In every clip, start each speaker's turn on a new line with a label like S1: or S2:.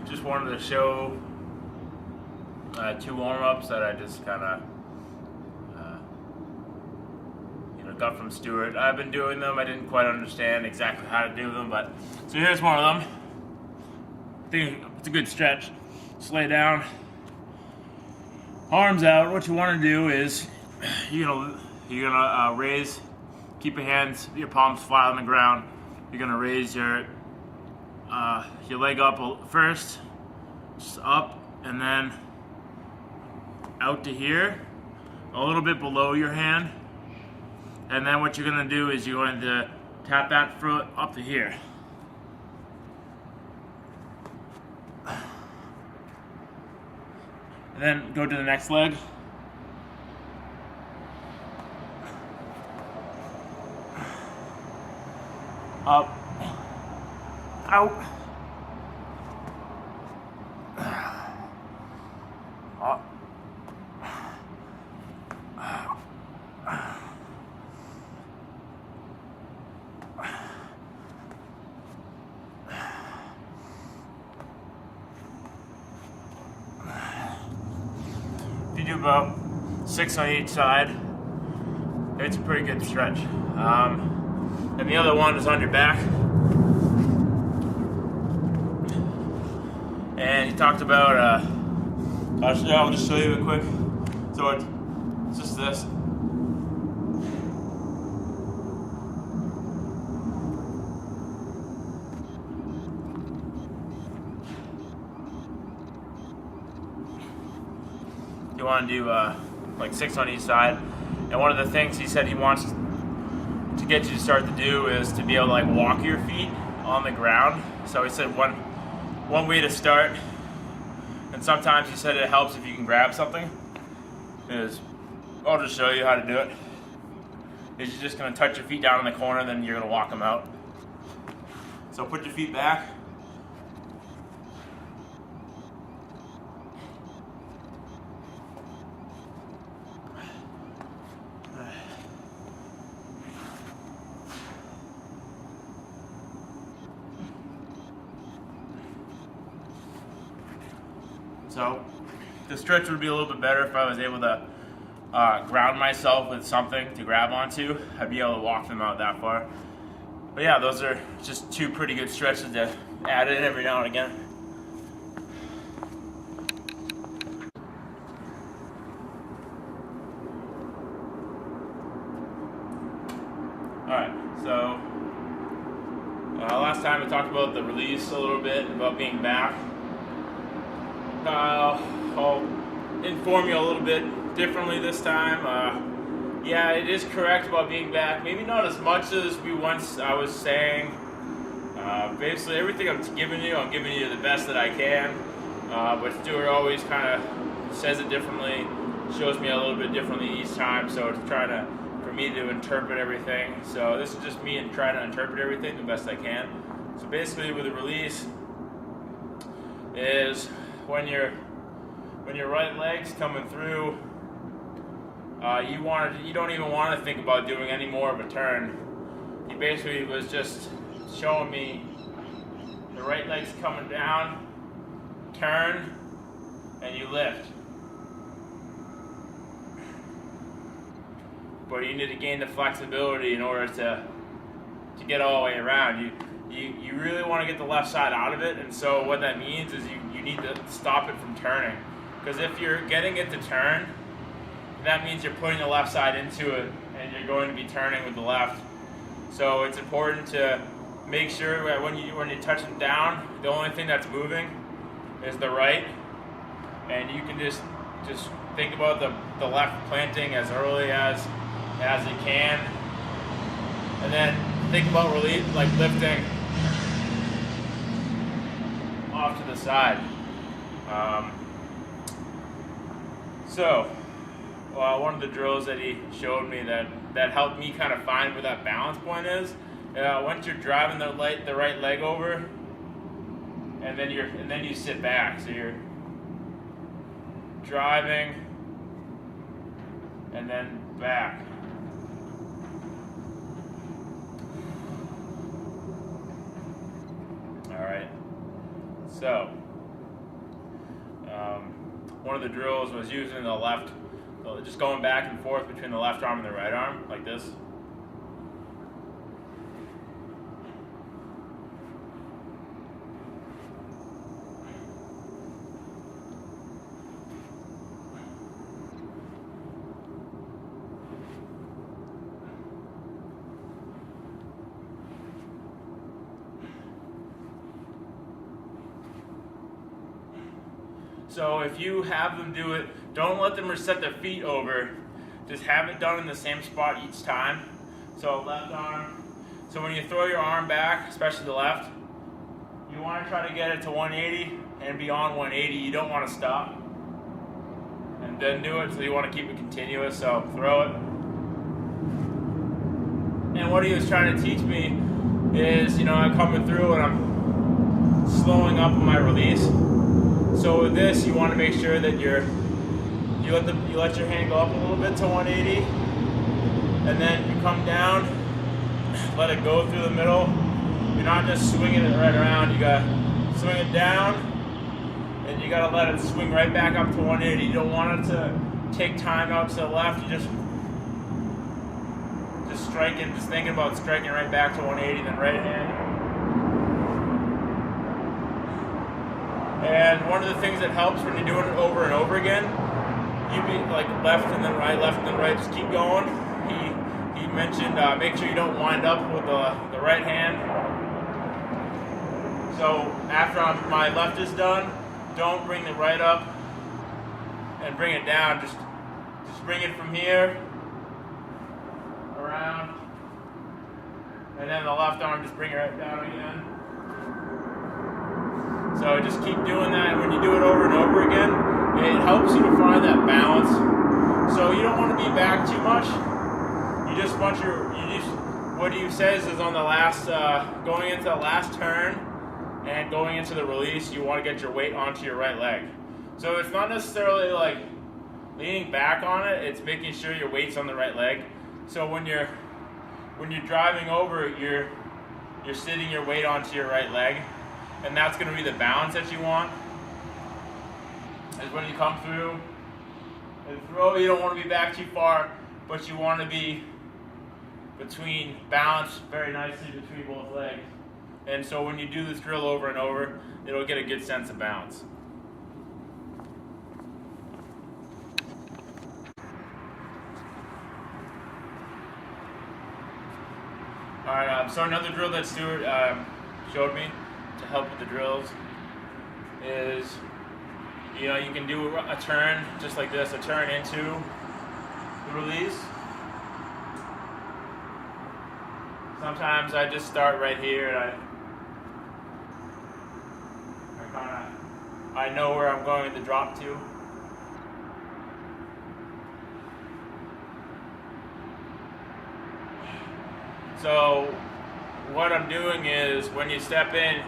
S1: just wanted to show 2 warm-ups that I just kind of got from Stuart. I've been doing them. I didn't quite understand exactly how to do them, but so here's one of them. I think it's a good stretch. Just lay down, arms out. What you want to do is you're gonna raise, keep your palms flat on the ground. You're gonna raise your leg up first, just up, and then out to here, a little bit below your hand. And then what you're going to do is you're going to tap that foot up to here. And then go to the next leg. Up. Out. Up. If you do about 6 on each side, it's a pretty good stretch. And the other one is on your back. And he talked about, I'll just show you real quick. So it's just this. You want to do like 6 on each side, and one of the things he said he wants to get you to start to do is to be able to like walk your feet on the ground. So he said one way to start, and sometimes he said it helps if you can grab something, is I'll just show you how to do it. Is you're just going to touch your feet down in the corner, then you're going to walk them out. So put your feet back. So the stretch would be a little bit better if I was able to ground myself with something to grab onto. I'd be able to walk them out that far. But yeah, those are just 2 pretty good stretches to add in every now and again. Alright, so last time I talked about the release a little bit, about being back. I'll inform you a little bit differently this time. Yeah, it is correct about being back. Maybe not as much as I was saying. Basically, everything I'm giving you the best that I can. But Stuart always kind of says it differently, shows me a little bit differently each time. So it's trying for me to interpret everything. So this is just me trying to interpret everything the best I can. So basically, with the release is when your right leg's coming through, you don't even want to think about doing any more of a turn. He basically was just showing me the right leg's coming down, turn, and you lift. But you need to gain the flexibility in order to get all the way around. You really want to get the left side out of it, and so what that means is you need to stop it from turning. Because if you're getting it to turn, that means you're putting the left side into it, and you're going to be turning with the left. So it's important to make sure that when you touch it down, the only thing that's moving is the right, and you can just think about the left planting as early as you can, and then think about relief, like lifting off to the side. One of the drills that he showed me that helped me kind of find where that balance point is. Once you're driving the right leg over, and then you sit back. So you're driving and then back. All right. So, one of the drills was using the left, just going back and forth between the left arm and the right arm, like this. So if you have them do it, don't let them reset their feet over. Just have it done in the same spot each time. So left arm. So when you throw your arm back, especially the left, you want to try to get it to 180 and beyond 180. You don't want to stop and then do it. So you want to keep it continuous. So throw it. And what he was trying to teach me is, I'm coming through and I'm slowing up on my release. So with this, you want to make sure that you let your hand go up a little bit to 180, and then you come down, let it go through the middle. You're not just swinging it right around. You gotta swing it down, and you gotta let it swing right back up to 180. You don't want it to take time out to the left. You just striking, just thinking about striking right back to 180, then right hand. And one of the things that helps when you're doing it over and over again, you be like left and then right, just keep going. He mentioned make sure you don't wind up with the right hand. So after my left is done, don't bring the right up and bring it down. Just bring it from here around, and then the left arm, just bring it right down again. So just keep doing that. When you do it over and over again, it helps you to find that balance. So you don't want to be back too much. You just want what he says is on the last, going into the last turn and going into the release, you want to get your weight onto your right leg. So it's not necessarily like leaning back on it, it's making sure your weight's on the right leg. So when you're driving over, you're sitting your weight onto your right leg. And that's going to be the balance that you want. Is when you come through and throw, you don't want to be back too far, but you want to be balanced very nicely between both legs. And so when you do this drill over and over, it'll get a good sense of balance. All right, so another drill that Stuart showed me to help with the drills is, you can do a turn just like this, a turn into the release. Sometimes I just start right here and I know where I'm going to drop to. So what I'm doing is, when you step in,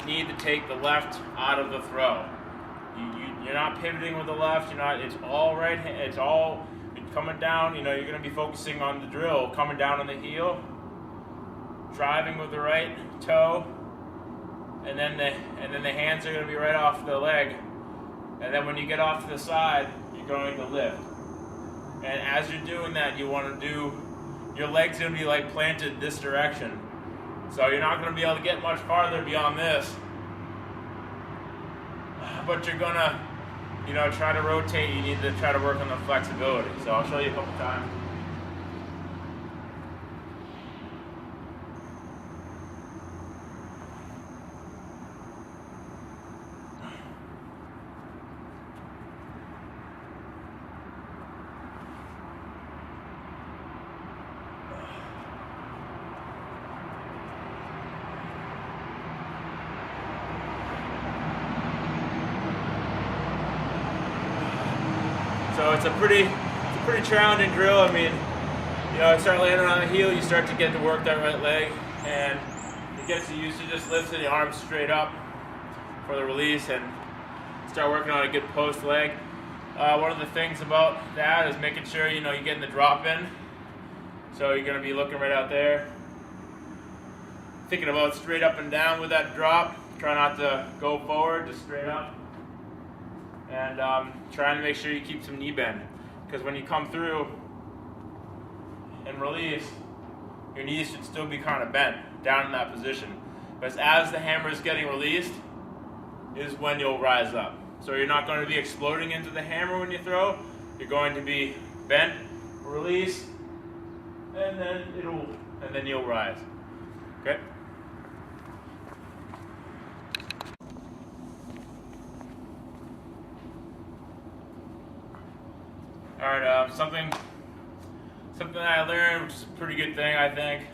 S1: you need to take the left out of the throw. You're not pivoting with the left. It's all right. It's all coming down. You're going to be focusing on the drill, coming down on the heel, driving with the right toe, and then the hands are going to be right off the leg. And then when you get off to the side, you're going to lift. And as you're doing that, you want to do, your leg's going to be like planted this direction. So you're not going to be able to get much farther beyond this. But you're going to, try to rotate. You need to try to work on the flexibility. So I'll show you a couple times. So it's a pretty challenging drill. You start landing on the heel, you start to get to work that right leg, and it gets you used to just lifting the arms straight up for the release and start working on a good post leg. One of the things about that is making sure you're getting the drop in. So you're going to be looking right out there. thinking about straight up and down with that drop. Try not to go forward, just straight up. And trying to make sure you keep some knee bend. Because when you come through and release, your knees should still be kind of bent down in that position. But as the hammer is getting released, is when you'll rise up. So you're not going to be exploding into the hammer when you throw. You're going to be bent, release, and then you'll rise. Okay? All right, something that I learned, which is a pretty good thing, I think.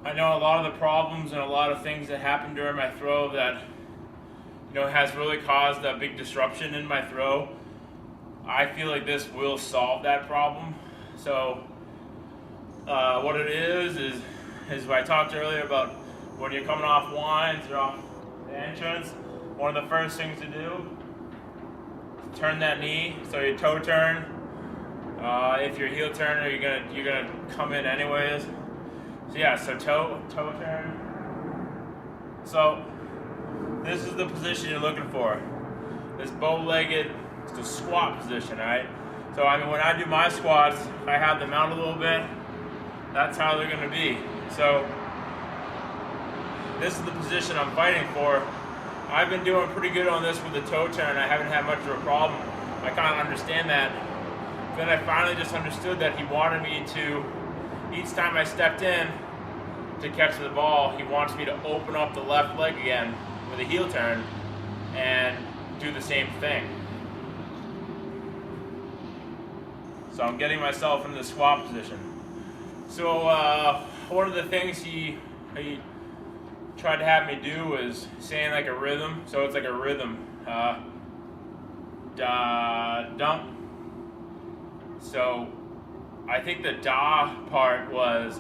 S1: I know a lot of the problems and a lot of things that happened during my throw that has really caused a big disruption in my throw. I feel like this will solve that problem. So what it is what I talked earlier about when you're coming off winds or off the entrance, one of the first things to do is turn that knee, so your toe turn. If you're a heel turner, you're gonna come in anyways. So yeah, so toe turn. So this is the position you're looking for. This bow-legged, it's the squat position, right? So I mean, when I do my squats, I have them out a little bit. That's how they're gonna be. So this is the position I'm fighting for. I've been doing pretty good on this with the toe turn. I haven't had much of a problem. I kind of understand that. Then I finally just understood that he wanted me to, each time I stepped in to catch the ball, he wants me to open up the left leg again with a heel turn and do the same thing. So I'm getting myself into the squat position. So one of the things he tried to have me do was saying like a rhythm. So it's like a rhythm. Da, dump. So I think the da part was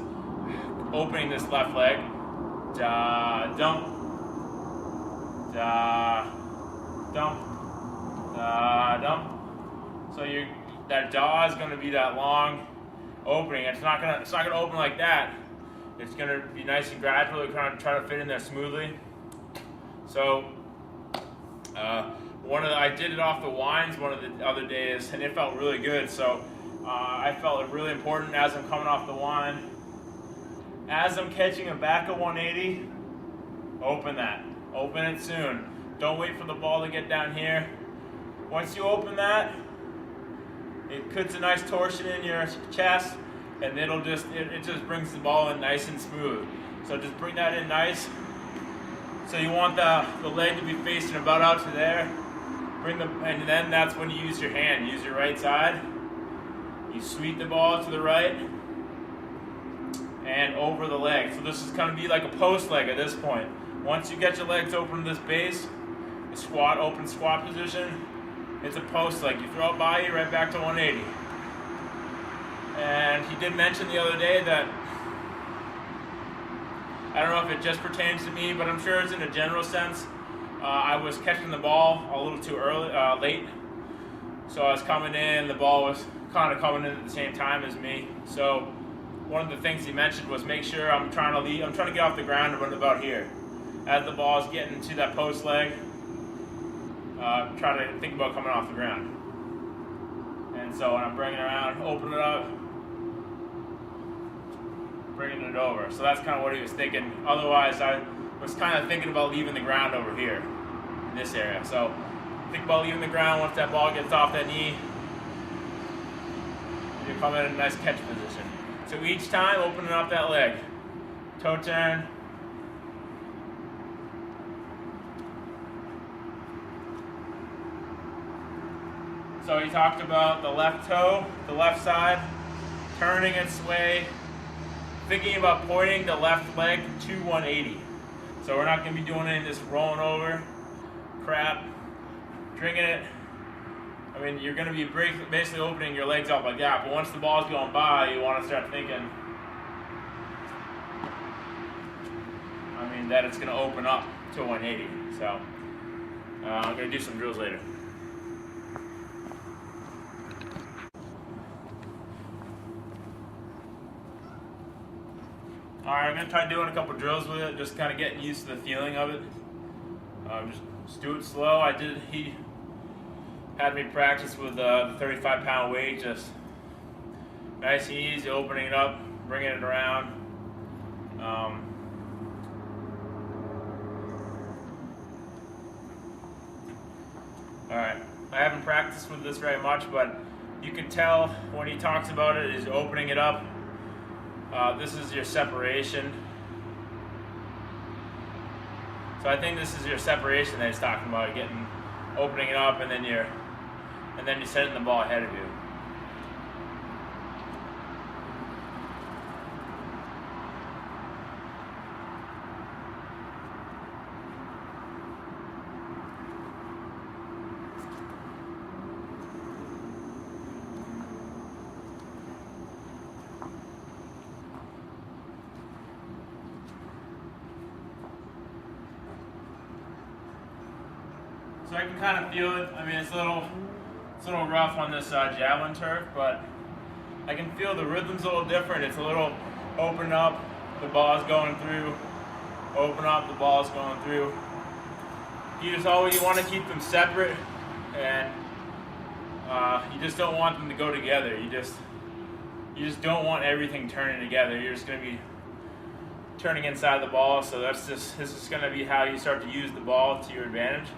S1: opening this left leg. Da, dump. Da, dump. Da, dump. So that da is going to be that long opening. It's not gonna open like that. It's going to be nice and gradual. Kind of try to fit in there smoothly. So I did it off the winds one of the other days, and it felt really good. So I felt it really important as I'm coming off the wind. As I'm catching a back of 180, open that. Open it soon. Don't wait for the ball to get down here. Once you open that, it puts a nice torsion in your chest, and it just brings the ball in nice and smooth. So just bring that in nice. So you want the leg to be facing about out to there. And then that's when you use your hand. Use your right side. You sweep the ball to the right and over the leg. So this is going to be like a post leg at this point. Once you get your legs open to this base, the open squat position, it's a post leg. You throw it by you right back to 180. And he did mention the other day that, I don't know if it just pertains to me, but I'm sure it's in a general sense. I was catching the ball a little too late. So I was coming in, the ball was kind of coming in at the same time as me. So one of the things he mentioned was make sure I'm trying to get off the ground about here. As the ball is getting to that post leg, try to think about coming off the ground. And so when I'm bringing it around, open it up, bringing it over. So that's kind of what he was thinking. Otherwise, I was kind of thinking about leaving the ground over here in this area. So think about leaving the ground once that ball gets off that knee. You come in a nice catch position. So each time, opening up that leg. Toe turn. So he talked about the left toe, the left side, turning its way, thinking about pointing the left leg to 180. So we're not going to be doing any of this rolling over crap, drinking it. I mean, you're going to be basically opening your legs up like that, but once the ball's going by, you want to start thinking, that it's going to open up to 180. So I'm going to do some drills later. Alright, I'm going to try doing a couple drills with it, just kind of getting used to the feeling of it. Just do it slow. He had me practice with the 35-pound weight, just nice and easy, opening it up, bringing it around. Alright, I haven't practiced with this very much, but you can tell when he talks about it, is opening it up. This is your separation. So I think this is your separation that he's talking about, opening it up, and then you're setting the ball ahead of you. So I can kind of feel it. I mean, it's a little rough on this javelin turf, but I can feel the rhythm's a little different. It's a little open up, the ball's going through, open up, the ball's going through. You want to keep them separate, and you just don't want them to go together. You just don't want everything turning together. You're just going to be turning inside the ball, so this is going to be how you start to use the ball to your advantage.